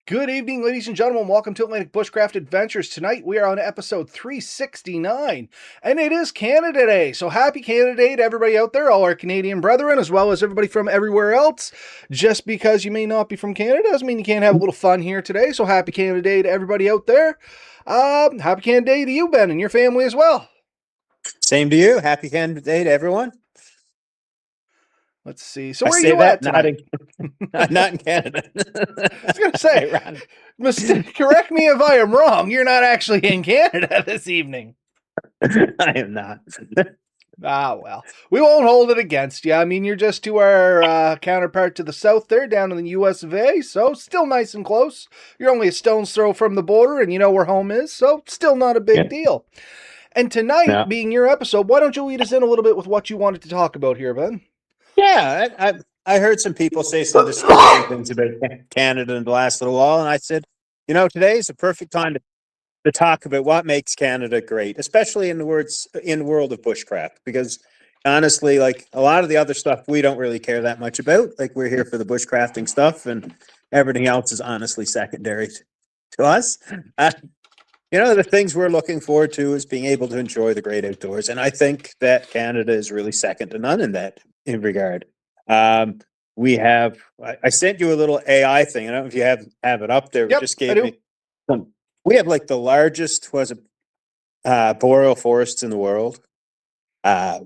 Good evening, ladies and gentlemen. Welcome to Atlantic Bushcraft Adventures. Tonight we are on episode 369, and it is Canada Day. So happy Canada Day to everybody out there, all our Canadian brethren, as well as everybody from everywhere else. Just because you may not be from Canada doesn't mean you can't have a little fun here today. So happy Canada Day to everybody out there. Happy Canada Day to you, Ben, and your family as well. Same to you. Happy Canada Day to everyone. Let's see. So I where are say you that at tonight? not in Canada. I was going to say, Ironic. correct me if I am wrong. You're not actually in Canada this evening. I am not. Well, we won't hold it against you. I mean, you're just to our counterpart to the south there, down in the US of A, so still nice and close. You're only a stone's throw from the border, and you know where home is, so still not a big deal. And tonight, being your episode, why don't you lead us in a little bit with what you wanted to talk about here, Ben? Yeah, I heard some people say some discouraging things about Canada in the last little while, and I said, today is a perfect time to talk about what makes Canada great, especially in the world of bushcraft, because honestly, like a lot of the other stuff we don't really care that much about. Like we're here for the bushcrafting stuff, and everything else is honestly secondary to us. The things we're looking forward to is being able to enjoy the great outdoors, and I think that Canada is really second to none in regard. We have. I sent you a little AI thing. I don't know if you have it up there. Yep, Just gave me some. We have like the largest boreal forests in the world.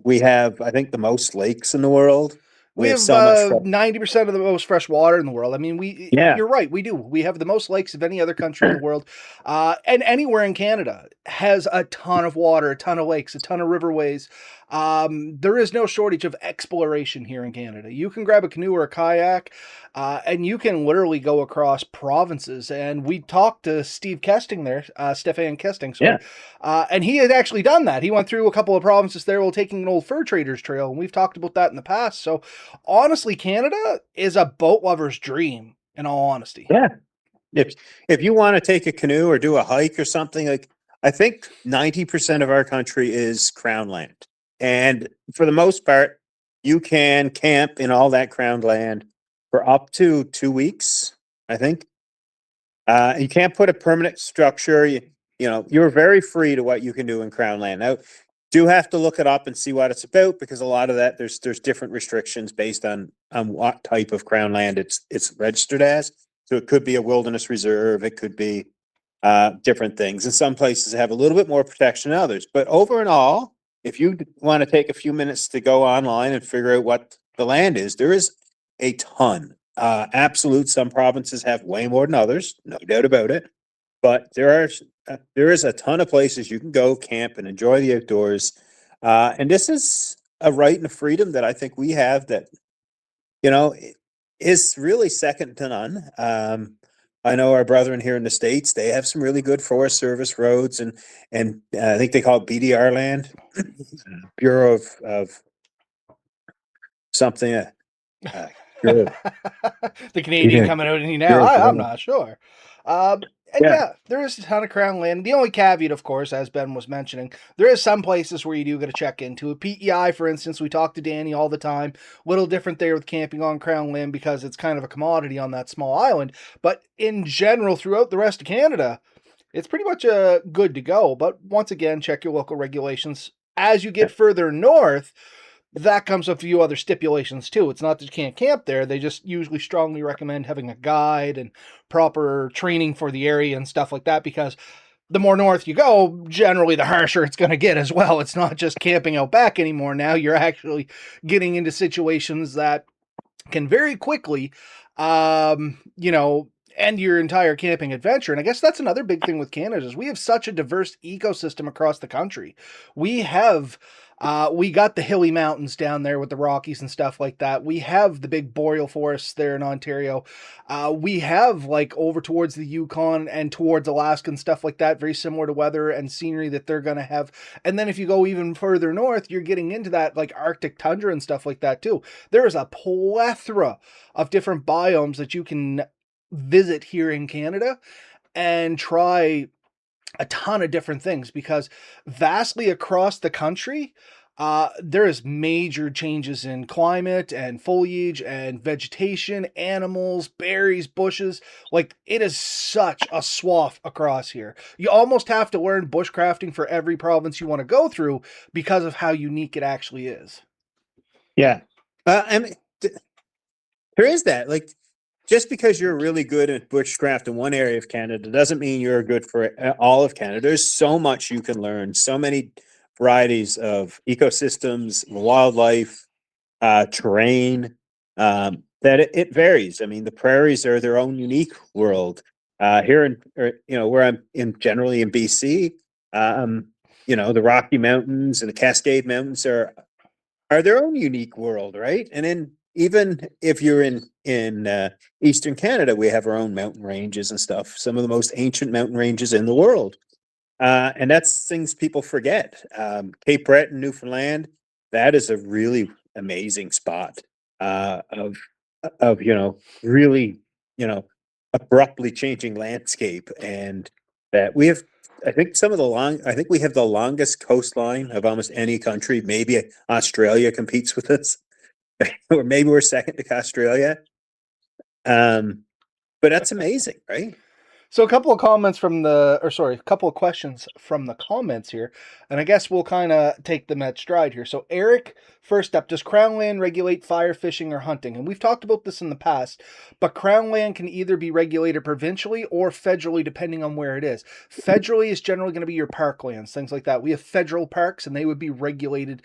We have, I think, the most lakes in the world. We have so much 90% of the most fresh water in the world. I mean, you're right, we do. We have the most lakes of any other country in the world. And anywhere in Canada has a ton of water, a ton of lakes, a ton of riverways. There is no shortage of exploration here in Canada. You can grab a canoe or a kayak, and you can literally go across provinces. And we talked to Steve Kesting there, Stefan Kesting, sorry. And he had actually done that. He went through a couple of provinces there while taking an old fur trader's trail, and we've talked about that in the past. So honestly, Canada is a boat lover's dream, in all honesty. Yeah. If you want to take a canoe or do a hike or something, like I think 90% of our country is crown land. And for the most part, you can camp in all that crown land for up to 2 weeks, I think. You can't put a permanent structure. You're very free to what you can do in crown land. Now, do have to look it up and see what it's about, because a lot of that there's different restrictions based on what type of crown land it's registered as. So it could be a wilderness reserve, it could be different things. And some places have a little bit more protection than others. But over and all, if you want to take a few minutes to go online and figure out what the land is, there is a ton. Absolute, some provinces have way more than others, no doubt about it. But there is a ton of places you can go camp and enjoy the outdoors. And this is a right and a freedom that I think we have that, is really second to none. I know our brethren here in the States, they have some really good Forest Service roads, and I think they call it BDR land, Bureau of something. The Canadian coming out in you now, I'm not sure. And yeah, there is a ton of crown land. The only caveat, of course, as Ben was mentioning, there is some places where you do got to check into it. PEI, for instance, we talk to Danny all the time. Little different there with camping on crown land because it's kind of a commodity on that small island. But in general, throughout the rest of Canada, it's pretty much good to go. But once again, check your local regulations. As you get further north, that comes with a few other stipulations too. It's not that you can't camp there. They just usually strongly recommend having a guide and proper training for the area and stuff like that, because the more north you go, generally the harsher it's going to get as well. It's not just camping out back anymore. Now you're actually getting into situations that can very quickly, end your entire camping adventure. And I guess that's another big thing with Canada is we have such a diverse ecosystem across the country. We got the hilly mountains down there with the Rockies and stuff like that. We have the big boreal forests there in Ontario. We have like over towards the Yukon and towards Alaska and stuff like that, very similar to weather and scenery that they're going to have. And then if you go even further north, you're getting into that like Arctic tundra and stuff like that too. There is a plethora of different biomes that you can visit here in Canada and try a ton of different things, because vastly across the country, There is major changes in climate and foliage and vegetation, animals, berries, bushes. Like, it is such a swath across here. You almost have to learn bushcrafting for every province you want to go through because of how unique it actually is. Yeah. I mean, there is that. Like, just because you're really good at bushcraft in one area of Canada doesn't mean you're good for all of Canada. There's so much you can learn, so many varieties of ecosystems, wildlife, terrain, that it varies. I mean, the prairies are their own unique world. Here in, where I'm in, generally in BC, the Rocky Mountains and the Cascade Mountains are their own unique world, right? And then even if you're in Eastern Canada, we have our own mountain ranges and stuff. Some of the most ancient mountain ranges in the world, and that's things people forget. Cape Breton, Newfoundland, that is a really amazing spot of really abruptly changing landscape, and that we have. I think we have the longest coastline of almost any country. Maybe Australia competes with us, or maybe we're second to Australia. But that's amazing, right? So a couple of comments from a couple of questions from the comments here, and I guess we'll kind of take them at stride here. So Eric, first up, does Crown Land regulate fire fishing or hunting? And we've talked about this in the past, but Crown Land can either be regulated provincially or federally, depending on where it is. Federally is generally going to be your parklands, things like that. We have federal parks, and they would be regulated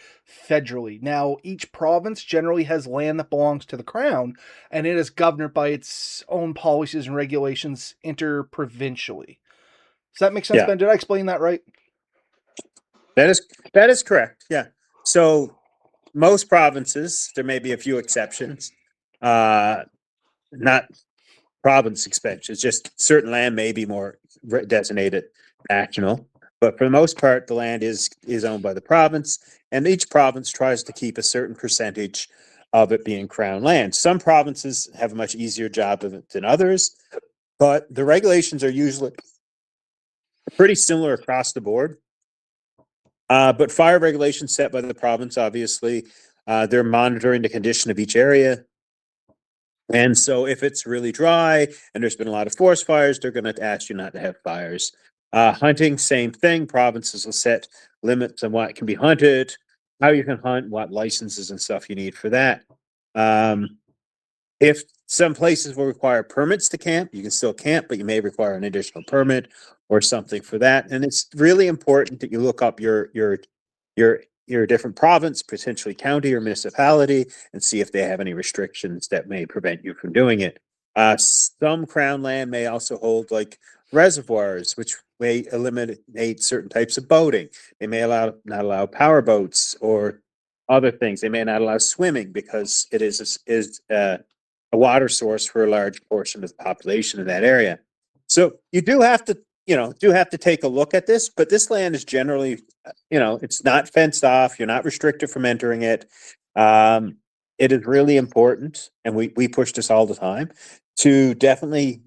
federally. Now, each province generally has land that belongs to the Crown, and it is governed by its own policies and regulations interprovincially. Does that make sense, Yeah, Ben? Did I explain that right? that is correct. Yeah. So most provinces, there may be a few exceptions, not province expansions, just certain land may be more designated national. But for the most part, the land is owned by the province, and each province tries to keep a certain percentage of it being crown land. Some provinces have a much easier job than others, but the regulations are usually pretty similar across the board. But fire regulations set by the province, obviously, they're monitoring the condition of each area. And so if it's really dry and there's been a lot of forest fires, they're going to ask you not to have fires. Hunting, same thing. Provinces will set limits on what can be hunted, how you can hunt, what licenses and stuff you need for that. If some places will require permits to camp, you can still camp, but you may require an additional permit or something for that. And it's really important that you look up your different province, potentially county or municipality, and see if they have any restrictions that may prevent you from doing it. Some crown land may also hold like reservoirs, which may eliminate certain types of boating. They may not allow power boats or other things. They may not allow swimming because it is a water source for a large portion of the population in that area. So you do have to take a look at this, but this land is generally, it's not fenced off. You're not restricted from entering it. It is really important, and we push this all the time to definitely,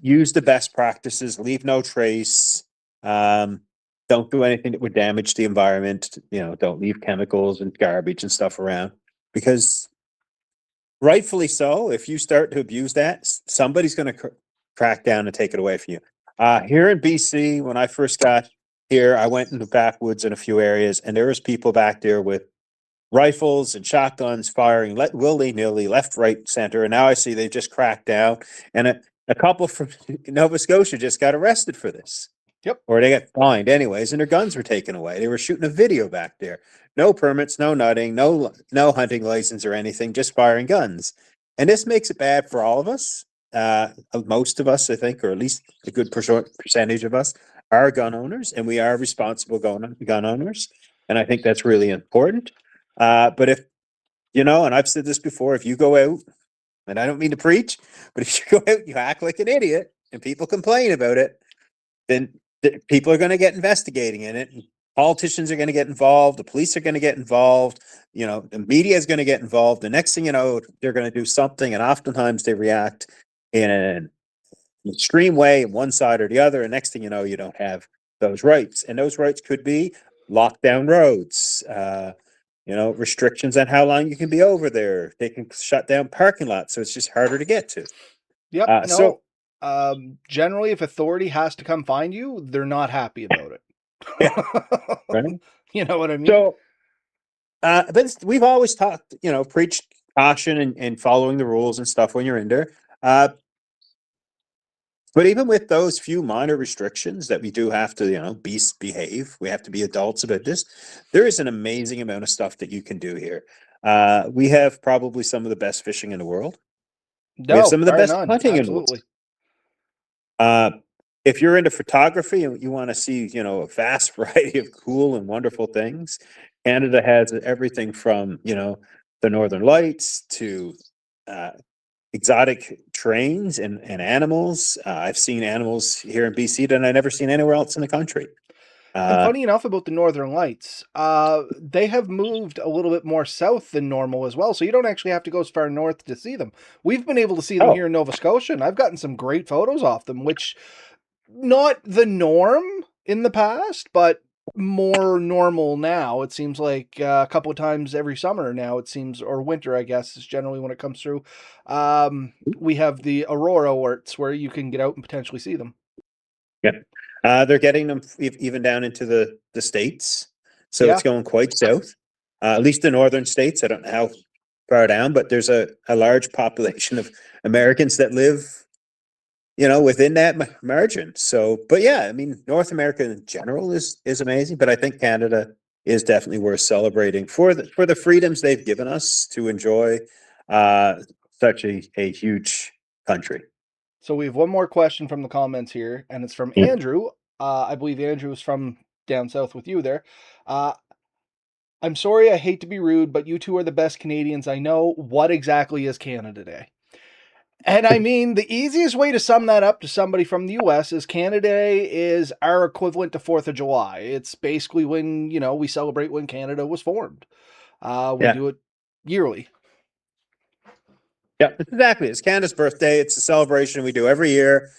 use the best practices, leave no trace. Don't do anything that would damage the environment. Don't leave chemicals and garbage and stuff around, because rightfully so, if you start to abuse that, somebody's going to crack down and take it away from you. Here in BC, when I first got here, I went into backwoods in a few areas, and there was people back there with rifles and shotguns firing willy-nilly, left, right, center. And now I see they've just cracked down, and a couple from Nova Scotia just got arrested for this. Yep. Or they got fined anyways, and their guns were taken away. They were shooting a video back there. No permits, no nutting, no hunting license or anything, just firing guns. And this makes it bad for all of us. Most of us, I think, or at least a good percentage of us, are gun owners, and we are responsible gun owners. And I think that's really important. But if, and I've said this before, if you go out, and I don't mean to preach, but if you go out and you act like an idiot and people complain about it, then people are going to get investigating in it. Politicians are going to get involved. The police are going to get involved. The media is going to get involved. The next thing you know, they're going to do something, and oftentimes they react in an extreme way, one side or the other. And next thing you know, you don't have those rights, and those rights could be lock down roads, restrictions on how long you can be over there. They can shut down parking lots, so it's just harder to get to. Yep. So No. Generally, if authority has to come find you, they're not happy about it. yeah, right. You know what I mean? So, but we've always talked, preached caution and following the rules and stuff when you're in there. But even with those few minor restrictions that we do have to, behave, we have to be adults about this. There is an amazing amount of stuff that you can do here. We have probably some of the best fishing in the world. We have No, some of the bar best none. hunting in the world. Absolutely. If you're into photography and you want to see, a vast variety of cool and wonderful things, Canada has everything from, the Northern Lights to exotic trains and animals. I've seen animals here in BC that I never seen anywhere else in the country. And funny enough about the Northern Lights, they have moved a little bit more south than normal as well, so you don't actually have to go as far north to see them. We've been able to see them Oh, here in Nova Scotia, and I've gotten some great photos off them, which not the norm in the past, but more normal now. It seems like a couple of times every summer now, it seems, or winter, I guess, is generally when it comes through. We have the Aurora alerts where you can get out and potentially see them. yeah. They're getting them even down into the states, so Yeah. it's going quite south. At least the northern states. I don't know how far down, but there's a large population of Americans that live, within that margin. So, but yeah, I mean, North America in general is amazing, but I think Canada is definitely worth celebrating for the freedoms they've given us to enjoy such a huge country. So we have one more question from the comments here, and it's from Yeah. Andrew. I believe Andrew is from down south with you there. Uh, I'm sorry, I hate to be rude, but you two are the best Canadians I know. What exactly is Canada Day? And I mean, the easiest way to sum that up to somebody from the US is Canada Day is our equivalent to 4th of July. It's basically when, we celebrate when Canada was formed. We Yeah. do it yearly. Yeah, exactly. It's Canada's birthday. It's a celebration we do every year.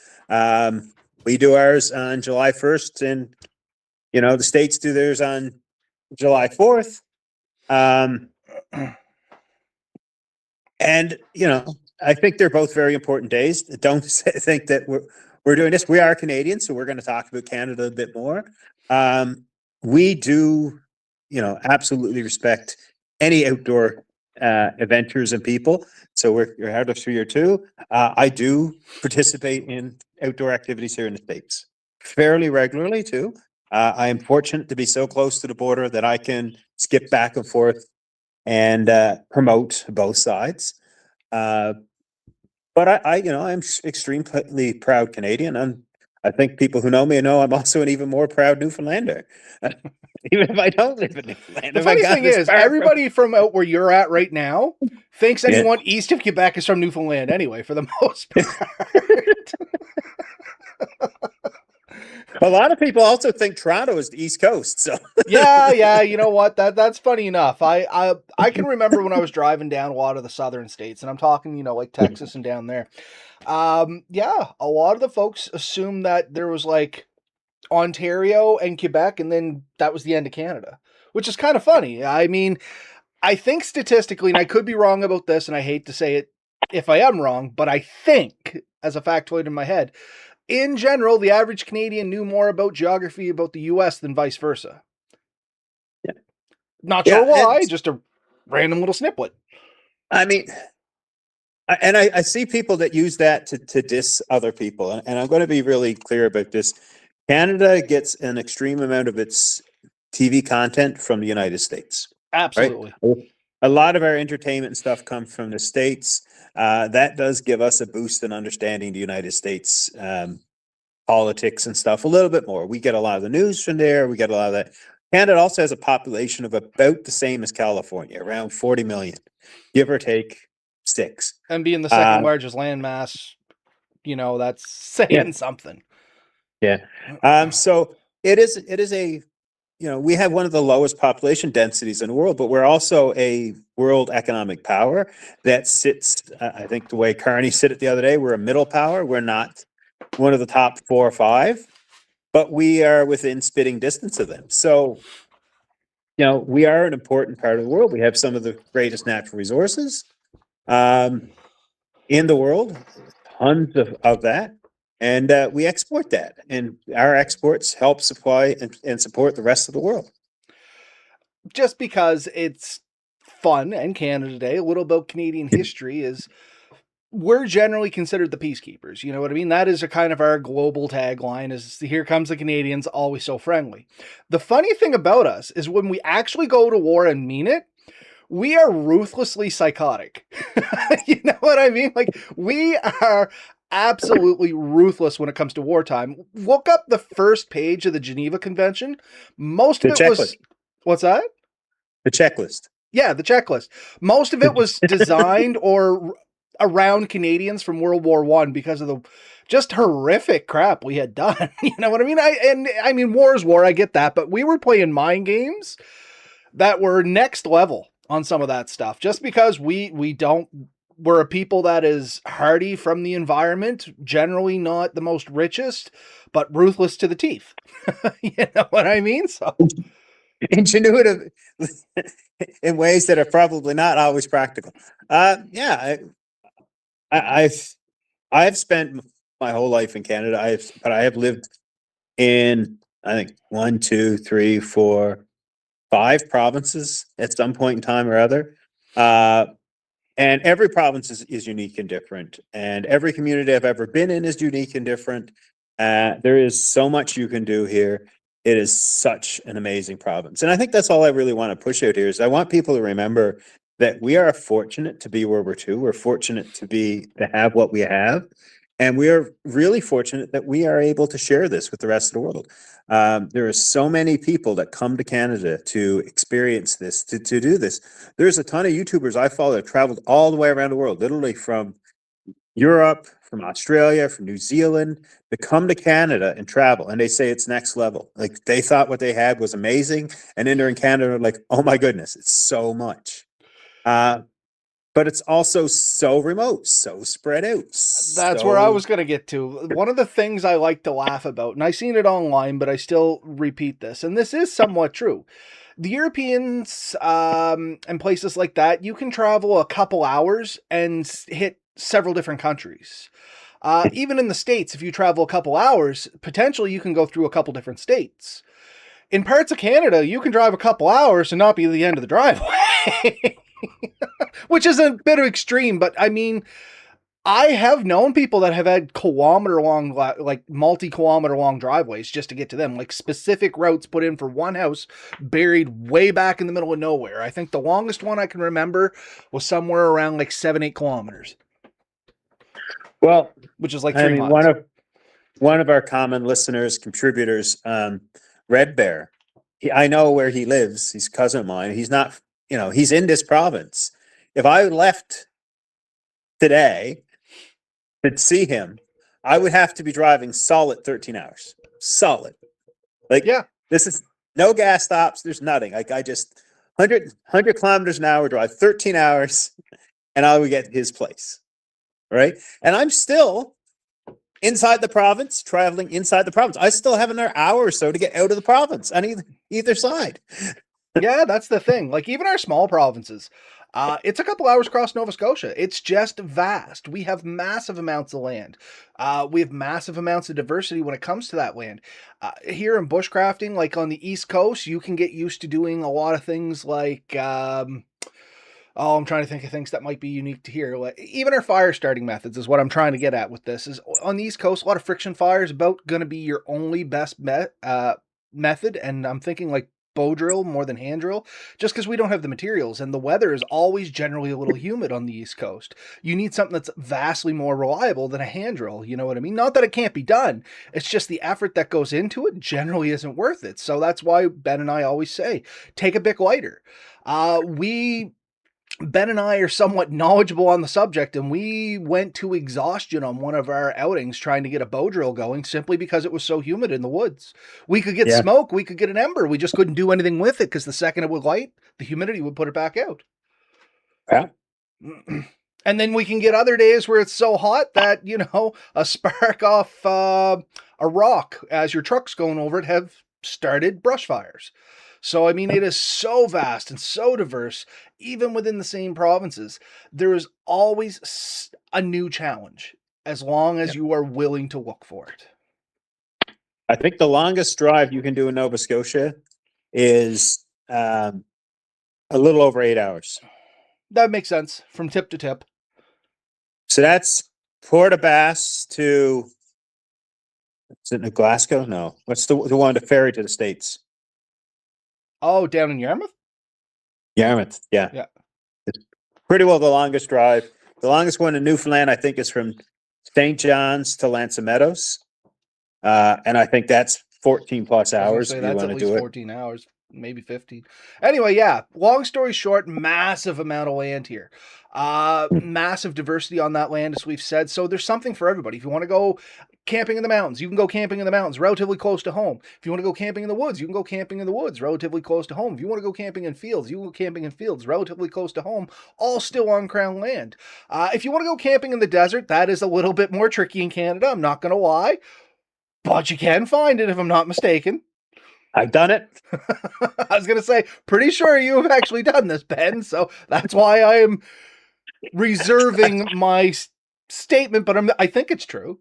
We do ours on July 1st, and the states do theirs on July 4th. And I think they're both very important days. Don't think that we're doing this. We are Canadians, so we're going to talk about Canada a bit more. We do, absolutely respect any outdoor adventures and people. So we're hardest here too. I do participate in outdoor activities here in the States fairly regularly too. I am fortunate to be so close to the border that I can skip back and forth and promote both sides. But I'm extremely proud Canadian. I think people who know me know I'm also an even more proud Newfoundlander. Even if I don't live in Newfoundland, The if I funny got thing this is, far everybody from out where you're at right now thinks Yeah. anyone east of Quebec is from Newfoundland anyway, for the most part. A lot of people also think Toronto is the East Coast. So Yeah, you know what? That's funny enough. I can remember when I was driving down a lot of the southern states, and I'm talking, like Texas and down there. Yeah, a lot of the folks assumed that there was like Ontario and Quebec, and then that was the end of Canada, which is kind of funny. I mean, I think statistically, and I could be wrong about this, and I hate to say it if I am wrong, but I think, as a factoid in my head, in general, the average Canadian knew more about geography about the US than vice versa. Yeah. Not sure Yeah, and why, just a random little sniplet. I mean, I see people that use that to diss other people, and I'm going to be really clear about this. Canada gets an extreme amount of its TV content from the United States, right? Absolutely. A lot of our entertainment and stuff comes from the States. That does give us a boost in understanding the United States politics and stuff a little bit more. We get a lot of the news from there. We get a lot of that. Canada also has a population of about the same as California, around 40 million, give or take 6. And being the second largest landmass, that's saying Yeah. something. Yeah. So it is a, we have one of the lowest population densities in the world, but we're also a world economic power that sits, I think the way Carney said it the other day, we're a middle power. We're not one of the top 4 or 5, but we are within spitting distance of them. So we are an important part of the world. We have some of the greatest natural resources in the world, tons of that. And we export that. And our exports help supply and support the rest of the world. Just because it's fun and Canada Day, a little about Canadian history is we're generally considered the peacekeepers. You know what I mean? That is a kind of our global tagline is here comes the Canadians, always so friendly. The funny thing about us is when we actually go to war and mean it, we are ruthlessly psychotic. You know what I mean? Like we are absolutely ruthless when it comes to wartime. Look up the first page of the Geneva Convention. Most of The it was checklist. what's that? The checklist. Yeah, the checklist. Most of it was designed or around Canadians from World War One because of the just horrific crap we had done. You know what I mean? I mean, war is war. I get that, but we were playing mind games that were next level on some of that stuff. Just because we're a people that is hardy from the environment, generally not the most richest, but ruthless to the teeth. You know what I mean? So Ingenuitive in ways that are probably not always practical. Yeah, I've spent my whole life in Canada. But I have lived in, I think, one, two, three, four, five provinces at some point in time or other. And every province is unique and different. And every community I've ever been in is unique and different. There is so much you can do here. It is such an amazing province. And I think that's all I really want to push out here is I want people to remember that we are fortunate to be where we're to. We're fortunate to have what we have. And we are really fortunate that we are able to share this with the rest of the world. There are so many people that come to Canada to experience this, to do this. There's a ton of YouTubers I follow that traveled all the way around the world, literally from Europe, from Australia, from New Zealand, to come to Canada and travel. And they say it's next level. Like they thought what they had was amazing. And then they're in Canada, like, oh my goodness, it's so much. But it's also so remote, so spread out. that's where I was going to get to. One of the things I like to laugh about, and I've seen it online, but I still repeat this, and this is somewhat true. The Europeans and places like that, you can travel a couple hours and hit several different countries. Even in the States, if you travel a couple hours, potentially you can go through a couple different states. In parts of Canada, you can drive a couple hours and not be at the end of the driveway. Which is a bit of extreme, but I mean, I have known people that have had kilometer long, like multi-kilometer long driveways just to get to them, like specific routes put in for one house buried way back in the middle of nowhere. I think the longest one I can remember was somewhere around like 7-8 kilometers. Well, which is like 3 months. One of our common listeners, contributors, Red Bear. I know where he lives. He's a cousin of mine. He's not, he's in this province. If I left today to see him, I would have to be driving solid 13 hours. Solid. This is no gas stops. There's nothing. Like I just 100 kilometers an hour, drive 13 hours, and I would get his place. Right. And I'm still inside the province, traveling inside the province. I still have another hour or so to get out of the province on either side. Yeah, that's the thing. Like even our small provinces, it's a couple hours across Nova Scotia. It's just vast. We have massive amounts of land. We have massive amounts of diversity when it comes to that land. Here in bushcrafting, like on the East Coast, you can get used to doing a lot of things like, I'm trying to think of things that might be unique to here. Like, even our fire starting methods is what I'm trying to get at with this. Is on the East Coast, a lot of friction fire is about going to be your only best method. And I'm thinking like bow drill more than hand drill, just because we don't have the materials and the weather is always generally a little humid on the East Coast. You need something that's vastly more reliable than a hand drill. You know what I mean? Not that it can't be done. It's just the effort that goes into it generally isn't worth it. So that's why Ben and I always say, take a Bic lighter. Ben and I are somewhat knowledgeable on the subject, and we went to exhaustion on one of our outings trying to get a bow drill going simply because it was so humid in the woods. We could get smoke, we could get an ember, we just couldn't do anything with it because the second it would light, the humidity would put it back out. Yeah. And then we can get other days where it's so hot that, a spark off a rock as your truck's going over it have started brush fires. So, I mean, it is so vast and so diverse, even within the same provinces. There is always a new challenge as long as Yeah. you are willing to look for it. I think the longest drive you can do in Nova Scotia is a little over 8 hours. That makes sense from tip to tip. So that's Port aux Basques to, is it Glasgow? No. What's the one, the ferry to the States? Oh, down in Yarmouth? Yarmouth. Yeah. Yeah. It's pretty well the longest drive. The longest one in Newfoundland, I think, is from St. John's to Lanza Meadows. And I think that's 14 plus I was going to hours say if you that's want at to least do it. 14 hours, maybe 15. Anyway, yeah, long story short, massive amount of land here. Massive diversity on that land, as we've said. So there's something for everybody. If you want to go camping in the mountains, you can go camping in the mountains, relatively close to home. If you want to go camping in the woods, you can go camping in the woods, relatively close to home. If you want to go camping in fields, you can go camping in fields, relatively close to home, all still on Crown land. If you want to go camping in the desert, that is a little bit more tricky in Canada, I'm not going to lie, but you can find it if I'm not mistaken. I've done it. I was going to say, pretty sure you have actually done this, Ben. So that's why I am reserving my statement, but I think it's true.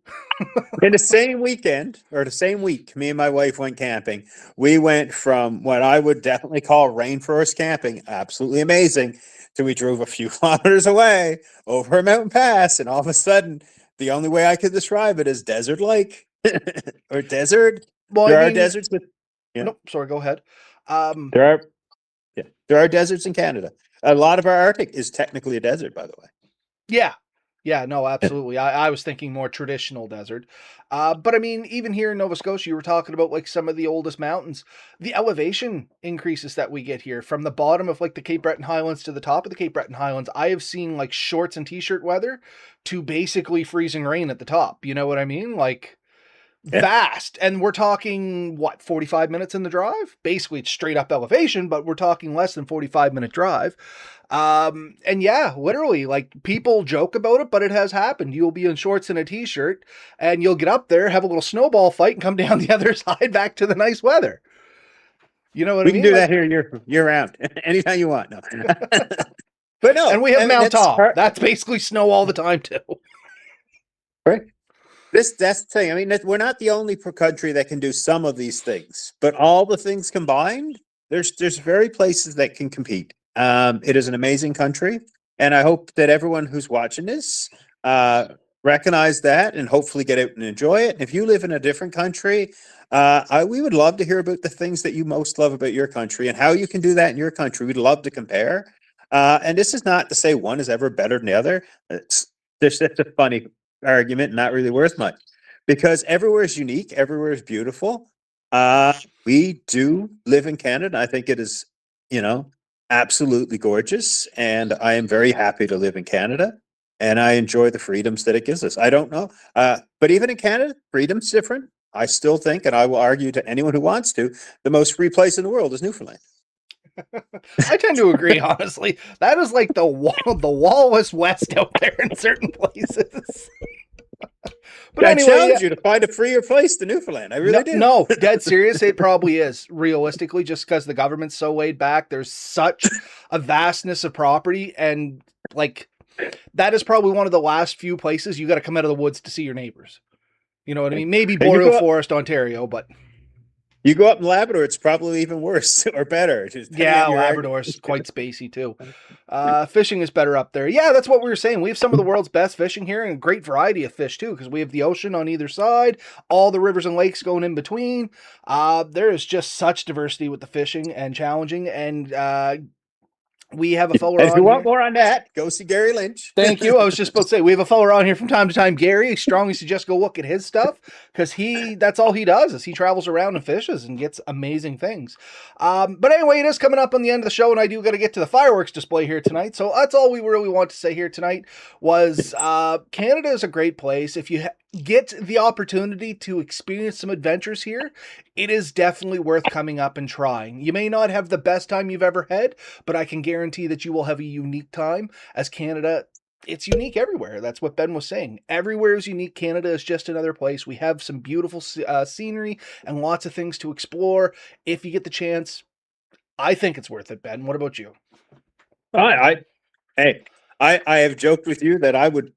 In the same weekend or the same week, me and my wife went camping. We went from what I would definitely call rainforest camping, absolutely amazing, to we drove a few kilometers away over a mountain pass, and all of a sudden, the only way I could describe it is desert like or desert. Well, I There are mean, deserts, but yeah, nope, sorry, go ahead. there are yeah, there are deserts in Canada. A lot of our Arctic is technically a desert, by the way. Yeah. Yeah, no, Yeah. absolutely. I was thinking more traditional desert. But I mean, even here in Nova Scotia, you were talking about like some of the oldest mountains. The elevation increases that we get here from the bottom of like the Cape Breton Highlands to the top of the Cape Breton Highlands. I have seen like shorts and t-shirt weather to basically freezing rain at the top. You know what I mean? Like Yeah. vast. And we're talking, what, 45 minutes in the drive? Basically, it's straight up elevation, but we're talking less than 45-minute drive. And yeah, literally, like people joke about it, but it has happened. You'll be in shorts and a t-shirt, and you'll get up there, have a little snowball fight, and come down the other side back to the nice weather. You know what I We can mean? do Like, that here year round, anytime you want. No. But and no, we have I mean Mount that's Tom. That's basically snow all the time too. right. That's the thing. I mean, we're not the only country that can do some of these things, but all the things combined, there's very places that can compete. It is an amazing country, and I hope that everyone who's watching this recognize that and hopefully get out and enjoy it. And if you live in a different country, we would love to hear about the things that you most love about your country and how you can do that in your country. We'd love to compare. And this is not to say one is ever better than the other. It's just that's a funny argument, not really worth much, because everywhere is unique, everywhere is beautiful. We do live in Canada. I think it is, you know, absolutely gorgeous, and I am very happy to live in Canada, and I enjoy the freedoms that it gives us. I don't know, but even in Canada, freedom's different. I still think, and I will argue to anyone who wants to, the most free place in the world is Newfoundland. I tend to agree, honestly. That is like the Wallace West out there in certain places. But I anyway, challenge you to find a freer place than Newfoundland. I really do. no, dead serious. It probably is realistically, just because the government's so laid back. There's such a vastness of property, and like that is probably one of the last few places you got to come out of the woods to see your neighbors. You know what I mean? Maybe And Boreal Forest, Ontario, but you go up in Labrador, it's probably even worse or better. Just depending yeah, on your Labrador's quite spacey too. Fishing is better up there. Yeah, that's what we were saying. We have some of the world's best fishing here and a great variety of fish too, because we have the ocean on either side, all the rivers and lakes going in between. There is just such diversity with the fishing and challenging, and we have a fella And if on you want here. more on that, go see Gary Lynch. Thank you. I was just about to say we have a fella on here from time to time, Gary. I strongly suggest go look at his stuff because that's all he does is he travels around and fishes and gets amazing things. But anyway, it is coming up on the end of the show, and I do got to get to the fireworks display here tonight. So that's all we really want to say here tonight was Canada is a great place. If you get the opportunity to experience some adventures here, it is definitely worth coming up and trying. You may not have the best time you've ever had, but I can guarantee that you will have a unique time, as Canada, it's unique everywhere. That's what Ben was saying. Everywhere is unique. Canada is just another place. We have some beautiful scenery and lots of things to explore. If you get the chance, I think it's worth it, Ben. What about you? Hey, I have joked with you that I would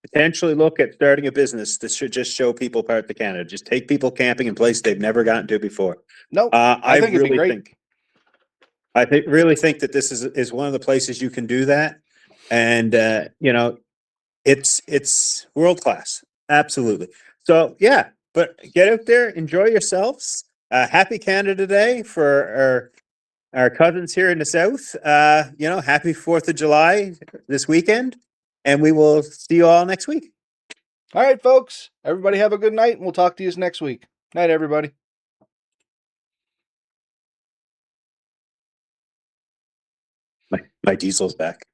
potentially look at starting a business that should just show people parts of Canada. Just take people camping in places they've never gotten to before. No, I think it'd be great. Really think that this is one of the places you can do that, and you know, it's world class, absolutely. So yeah, but get out there, enjoy yourselves. Happy Canada Day for our cousins here in the south. You know, happy 4th of July this weekend, and we will see you all next week. All right, folks. Everybody have a good night, and we'll talk to you next week. Night, everybody. My diesel's back.